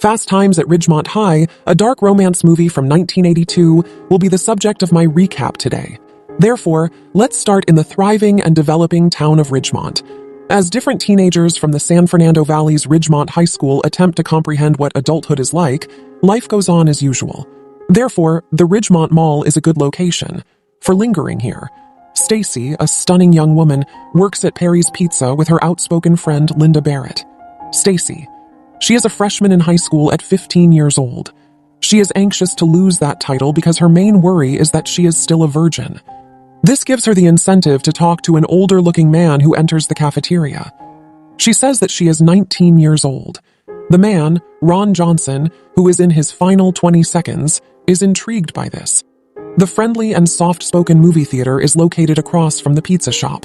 Fast Times at Ridgemont High, a dark romance movie from 1982, will be the subject of my recap today. Therefore, let's start in the thriving and developing town of Ridgemont. As different teenagers from the San Fernando Valley's Ridgemont High School attempt to comprehend what adulthood is like, life goes on as usual. Therefore, the Ridgemont Mall is a good location for lingering here. Stacy, a stunning young woman, works at Perry's Pizza with her outspoken friend Linda Barrett. Stacy. She is a freshman in high school at 15 years old. She is anxious to lose that title because her main worry is that she is still a virgin. This gives her the incentive to talk to an older-looking man who enters the cafeteria. She says that she is 19 years old. The man, Ron Johnson, who is in his final 20 seconds, is intrigued by this. The friendly and soft-spoken movie theater is located across from the pizza shop.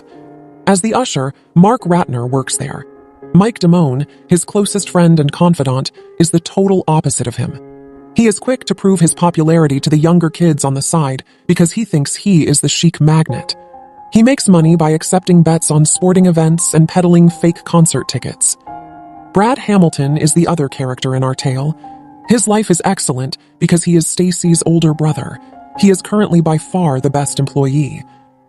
As the usher, Mark Ratner works there. Mike Damone, his closest friend and confidant, is the total opposite of him. He is quick to prove his popularity to the younger kids on the side because he thinks he is the chic magnet. He makes money by accepting bets on sporting events and peddling fake concert tickets. Brad Hamilton is the other character in our tale. His life is excellent because he is Stacy's older brother. He is currently by far the best employee.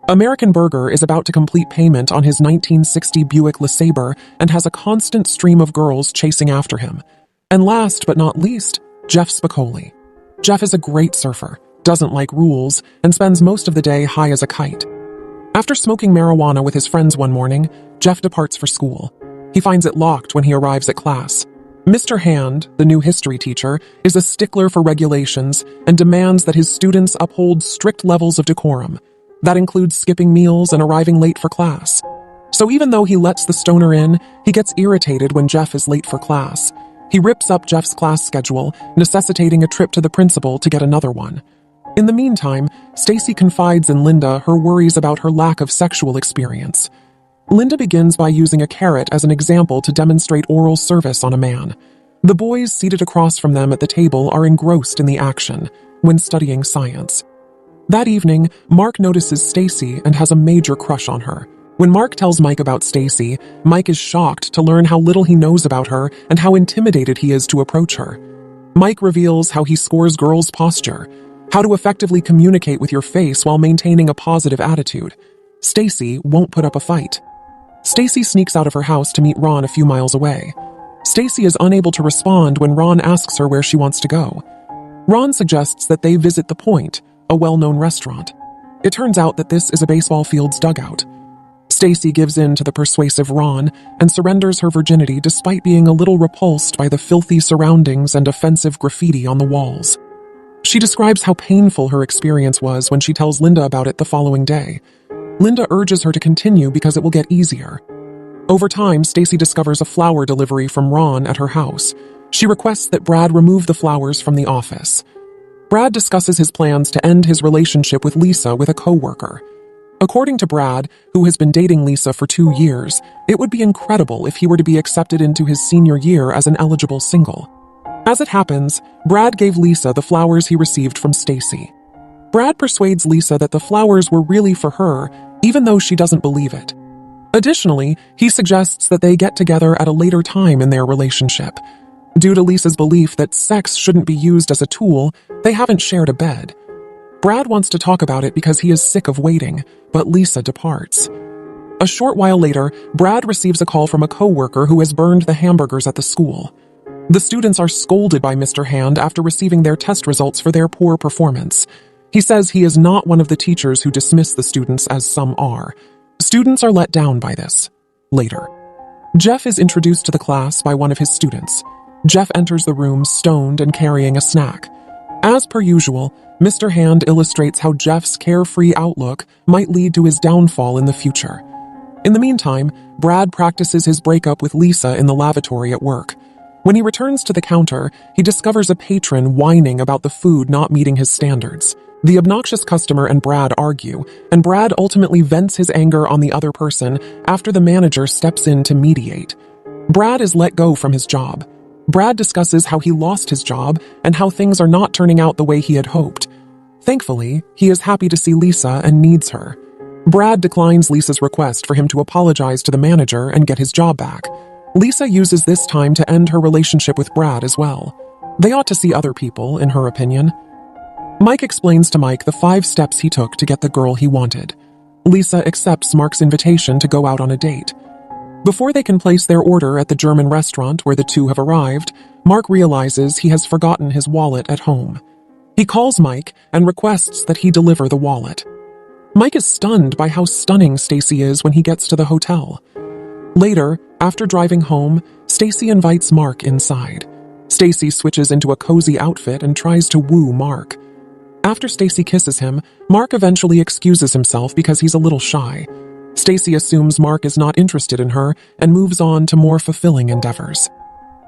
American Burger is about to complete payment on his 1960 Buick LeSabre and has a constant stream of girls chasing after him. And last but not least, Jeff Spicoli. Jeff is a great surfer, doesn't like rules, and spends most of the day high as a kite. After smoking marijuana with his friends one morning, Jeff departs for school. He finds it locked when he arrives at class. Mr. Hand, the new history teacher, is a stickler for regulations and demands that his students uphold strict levels of decorum. That includes skipping meals and arriving late for class. So even though he lets the stoner in, he gets irritated when Jeff is late for class. He rips up Jeff's class schedule, necessitating a trip to the principal to get another one. In the meantime, Stacy confides in Linda her worries about her lack of sexual experience. Linda begins by using a carrot as an example to demonstrate oral service on a man. The boys seated across from them at the table are engrossed in the action when studying science. That evening, Mark notices Stacy and has a major crush on her. When Mark tells Mike about Stacy, Mike is shocked to learn how little he knows about her and how intimidated he is to approach her. Mike reveals how he scores girls' posture, how to effectively communicate with your face while maintaining a positive attitude. Stacy won't put up a fight. Stacy sneaks out of her house to meet Ron a few miles away. Stacy is unable to respond when Ron asks her where she wants to go. Ron suggests that they visit The Point, a well-known restaurant. It turns out that this is a baseball field's dugout. Stacy gives in to the persuasive Ron and surrenders her virginity despite being a little repulsed by the filthy surroundings and offensive graffiti on the walls. She describes how painful her experience was when she tells Linda about it the following day. Linda urges her to continue because it will get easier. Over time, Stacy discovers a flower delivery from Ron at her house. She requests that Brad remove the flowers from the office. Brad discusses his plans to end his relationship with Lisa with a coworker. According to Brad, who has been dating Lisa for 2 years, it would be incredible if he were to be accepted into his senior year as an eligible single. As it happens, Brad gave Lisa the flowers he received from Stacy. Brad persuades Lisa that the flowers were really for her, even though she doesn't believe it. Additionally, he suggests that they get together at a later time in their relationship. Due to Lisa's belief that sex shouldn't be used as a tool, they haven't shared a bed. Brad wants to talk about it because he is sick of waiting, but Lisa departs. A short while later, Brad receives a call from a coworker who has burned the hamburgers at the school. The students are scolded by Mr. Hand after receiving their test results for their poor performance. He says he is not one of the teachers who dismiss the students as some are. Students are let down by this. Later, Jeff is introduced to the class by one of his students. Jeff enters the room stoned and carrying a snack. As per usual, Mr. Hand illustrates how Jeff's carefree outlook might lead to his downfall in the future. In the meantime, Brad practices his breakup with Lisa in the lavatory at work. When he returns to the counter, he discovers a patron whining about the food not meeting his standards. The obnoxious customer and Brad argue, and Brad ultimately vents his anger on the other person after the manager steps in to mediate. Brad is let go from his job. Brad discusses how he lost his job and how things are not turning out the way he had hoped. Thankfully, he is happy to see Lisa and needs her. Brad declines Lisa's request for him to apologize to the manager and get his job back. Lisa uses this time to end her relationship with Brad as well. They ought to see other people, in her opinion. Mike explains to Mike the 5 steps he took to get the girl he wanted. Lisa accepts Mark's invitation to go out on a date. Before they can place their order at the German restaurant where the two have arrived, Mark realizes he has forgotten his wallet at home. He calls Mike and requests that he deliver the wallet. Mike is stunned by how stunning Stacy is when he gets to the hotel. Later, after driving home, Stacy invites Mark inside. Stacy switches into a cozy outfit and tries to woo Mark. After Stacy kisses him, Mark eventually excuses himself because he's a little shy. Stacy assumes Mark is not interested in her and moves on to more fulfilling endeavors.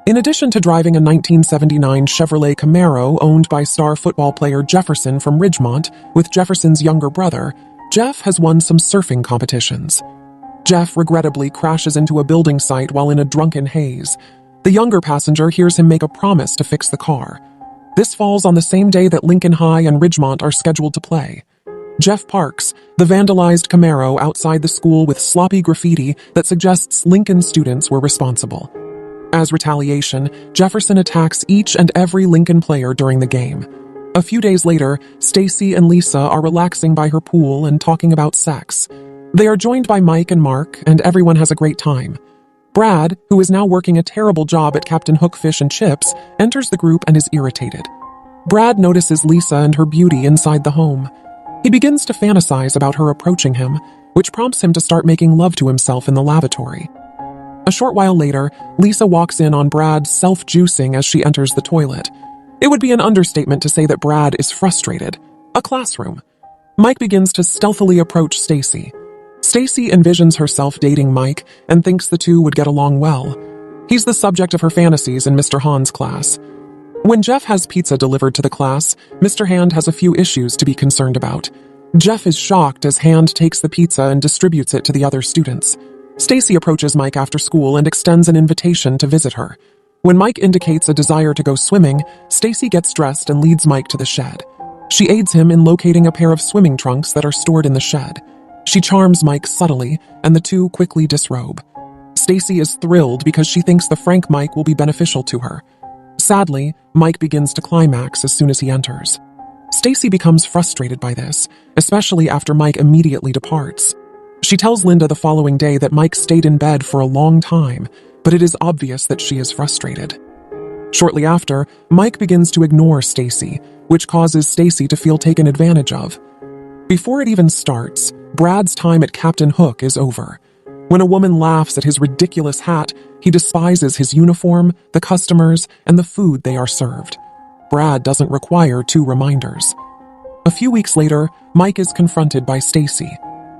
In addition to driving a 1979 Chevrolet Camaro owned by star football player Jefferson from Ridgemont with Jefferson's younger brother, Jeff has won some surfing competitions. Jeff regrettably crashes into a building site while in a drunken haze. The younger passenger hears him make a promise to fix the car. This falls on the same day that Lincoln High and Ridgemont are scheduled to play. Jeff parks the vandalized Camaro outside the school with sloppy graffiti that suggests Lincoln students were responsible. As retaliation, Jefferson attacks each and every Lincoln player during the game. A few days later, Stacy and Lisa are relaxing by her pool and talking about sex. They are joined by Mike and Mark, and everyone has a great time. Brad, who is now working a terrible job at Captain Hook Fish and Chips, enters the group and is irritated. Brad notices Lisa and her beauty inside the home. He begins to fantasize about her approaching him, which prompts him to start making love to himself in the lavatory. A short while later, Lisa walks in on Brad self-juicing as she enters the toilet. It would be an understatement to say that Brad is frustrated. A classroom. Mike begins to stealthily approach Stacy. Stacy envisions herself dating Mike and thinks the two would get along well. He's the subject of her fantasies in Mr. Hahn's class. When Jeff has pizza delivered to the class, Mr. Hand has a few issues to be concerned about. Jeff is shocked as Hand takes the pizza and distributes it to the other students. Stacy approaches Mike after school and extends an invitation to visit her. When Mike indicates a desire to go swimming, Stacy gets dressed and leads Mike to the shed. She aids him in locating a pair of swimming trunks that are stored in the shed. She charms Mike subtly, and the two quickly disrobe. Stacy is thrilled because she thinks the frank Mike will be beneficial to her. Sadly, Mike begins to climax as soon as he enters. Stacy becomes frustrated by this, especially after Mike immediately departs. She tells Linda the following day that Mike stayed in bed for a long time, but it is obvious that she is frustrated. Shortly after, Mike begins to ignore Stacy, which causes Stacy to feel taken advantage of. Before it even starts, Brad's time at Captain Hook is over. When a woman laughs at his ridiculous hat, he despises his uniform, the customers, and the food they are served. Brad doesn't require 2 reminders. A few weeks later, Mike is confronted by Stacy.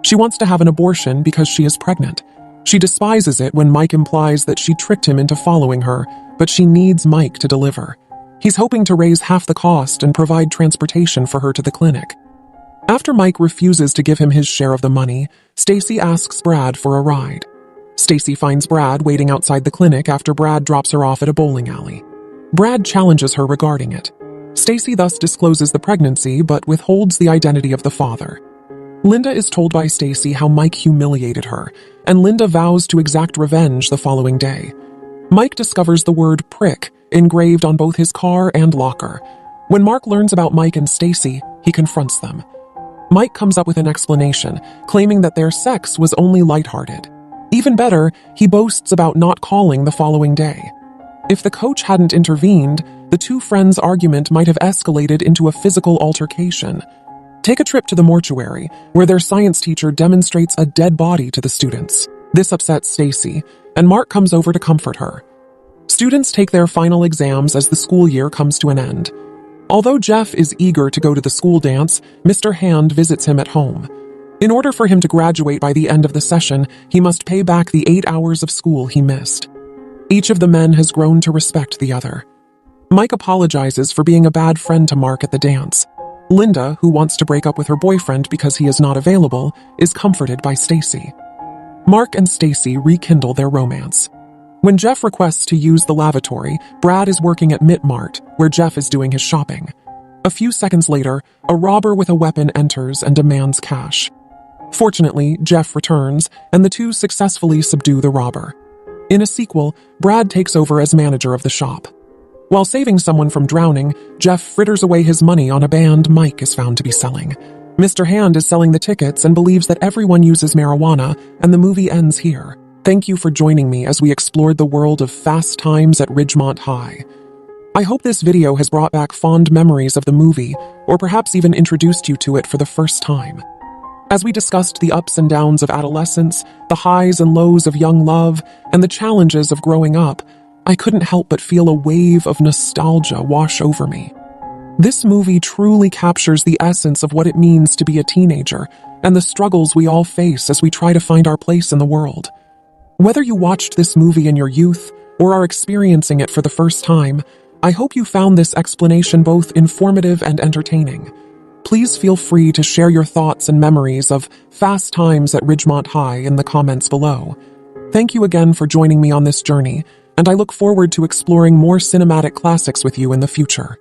She wants to have an abortion because she is pregnant. She despises it when Mike implies that she tricked him into following her, but she needs Mike to deliver. He's hoping to raise half the cost and provide transportation for her to the clinic. After Mike refuses to give him his share of the money, Stacy asks Brad for a ride. Stacy finds Brad waiting outside the clinic after Brad drops her off at a bowling alley. Brad challenges her regarding it. Stacy thus discloses the pregnancy but withholds the identity of the father. Linda is told by Stacy how Mike humiliated her, and Linda vows to exact revenge the following day. Mike discovers the word prick engraved on both his car and locker. When Mark learns about Mike and Stacy, he confronts them. Mike comes up with an explanation, claiming that their sex was only lighthearted. Even better, he boasts about not calling the following day. If the coach hadn't intervened, the two friends' argument might have escalated into a physical altercation. Take a trip to the mortuary, where their science teacher demonstrates a dead body to the students. This upsets Stacy, and Mark comes over to comfort her. Students take their final exams as the school year comes to an end. Although Jeff is eager to go to the school dance, Mr. Hand visits him at home. In order for him to graduate by the end of the session, he must pay back the 8 hours of school he missed. Each of the men has grown to respect the other. Mike apologizes for being a bad friend to Mark at the dance. Linda, who wants to break up with her boyfriend because he is not available, is comforted by Stacy. Mark and Stacy rekindle their romance. When Jeff requests to use the lavatory, Brad is working at Mart, where Jeff is doing his shopping. A few seconds later, a robber with a weapon enters and demands cash. Fortunately, Jeff returns, and the two successfully subdue the robber. In a sequel, Brad takes over as manager of the shop. While saving someone from drowning, Jeff fritters away his money on a band Mike is found to be selling. Mr. Hand is selling the tickets and believes that everyone uses marijuana, and the movie ends here. Thank you for joining me as we explored the world of Fast Times at Ridgemont High. I hope this video has brought back fond memories of the movie, or perhaps even introduced you to it for the first time. As we discussed the ups and downs of adolescence, the highs and lows of young love, and the challenges of growing up, I couldn't help but feel a wave of nostalgia wash over me. This movie truly captures the essence of what it means to be a teenager and the struggles we all face as we try to find our place in the world. Whether you watched this movie in your youth or are experiencing it for the first time, I hope you found this explanation both informative and entertaining. Please feel free to share your thoughts and memories of Fast Times at Ridgemont High in the comments below. Thank you again for joining me on this journey, and I look forward to exploring more cinematic classics with you in the future.